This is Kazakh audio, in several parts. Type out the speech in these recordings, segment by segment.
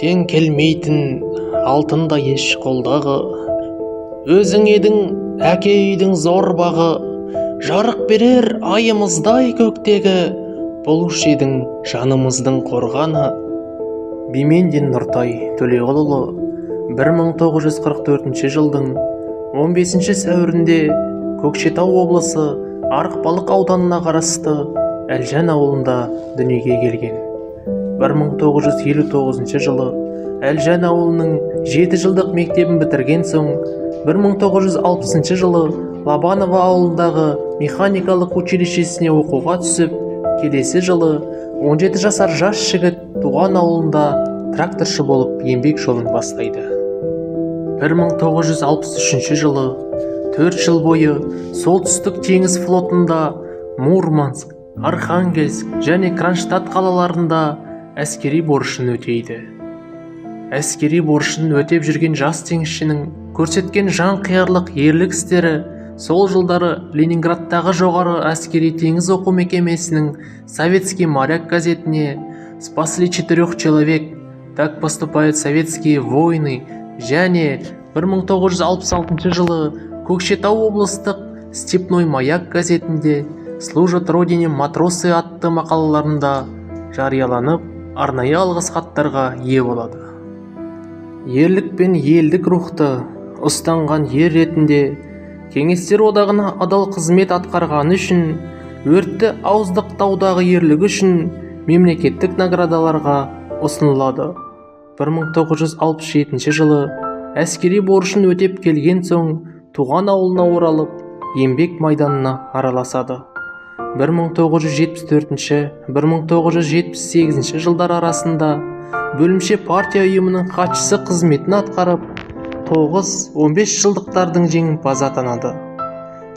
тең келмейтін алтында еш қолдағы. Өзің едің әке үйдің зор бағы, жарық берер айымыздай көктегі, болушы едің жанымыздың қорғаны. Бимендин Нұртай Төлеғұлұлы 1944 жылдың 15 сәуірінде Көкшетау облысы Арықбалық ауданына қарасты Әлжан ауылында дүниеге келген. 1959 жылы Әлжан ауылының 7 жылдық мектебін бітірген соң 1960 жылы Лабанова ауылындағы механикалық училищесіне оқуға түсіп, келесі жылы 17 жасар жас жігіт туған ауылында тракторшы болып еңбек жолын бастайды. 1963 жылы 4 жыл бойы солтүстік теңіз флотында Мурманск, Архангельск және Кронштадт қалаларында әскери борышын өтейді. Әскери борышын өтеп жүрген жас теңізшінің көрсеткен жан қиярлық ерлік істері сол жылдары Ленинградтағы жоғары әскери теңіз оқу мекемесінің «Советский моряк» газетіне «Спасли 4 человек, так поступают советские воины» және 1966 жылы Көкшетау облыстық «Степной маяк» газетінде «Служат родине матросы» атты мақалаларында жарияланып, арнайы алғыс хаттарға ие болады. Ерлік пен елдік рухты ұстанған ер ретінде Кеңестер одағына адал қызмет атқарғаны үшін, өртті ауыздықтаудағы ерлігі үшін мемлекеттік наградаларға ұсынылады. 1967 жылы әскери борышын өтеп келген соң туған ауылына оралып, еңбек майданына араласады. 1974-1978 жылдар арасында бөлімше партия ұйымының хатшысы қызметін атқарып, 9-15 жылдықтардың жеңімпазы атанады.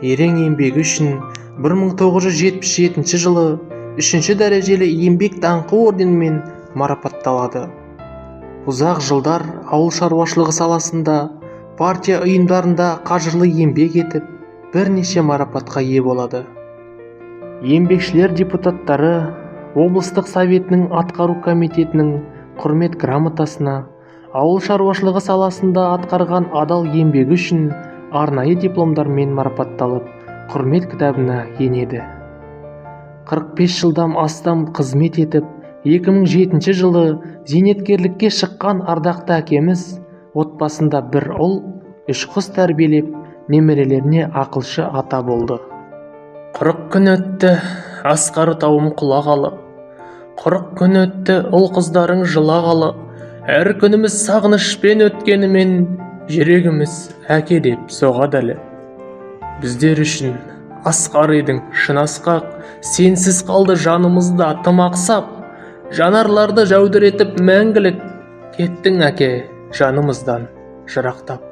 Ерен еңбегі үшін 1977 жылы 3-ші дәрежелі еңбек даңқы орденімен марапатталады. Ұзақ жылдар ауыл шаруашылығы саласында, партия ұйымдарында қажырлы еңбек етіп, бірнеше марапатқа ие болады. Еңбекшілер депутаттары облыстық советінің атқару комитетінің құрмет грамотасына, ауыл шаруашылығы саласында атқарған адал еңбегі үшін арнайы дипломдармен марапатталып, құрмет кітабына енеді. 45 жылдан астам қызмет етіп, 2007 жылы зейнеткерлікке шыққан ардақты әкеміз отбасында бір ұл, 3 қыз тәрбиелеп, немерелеріне ақылшы ата болды. 40 күн өтті, асқары тауым құлағалы, 40 күн өтті, ұл қыздарың жылағалы, әр күніміз сағынышпен өткенімен, жүрегіміз әке деп соғады әлі. Біздер үшін асқар едің шын асқақ, сенсіз қалды жанымызда тым ақсап, жанарларды жәудіретіп мәңгілік, кеттің әке жанымыздан жырақтап.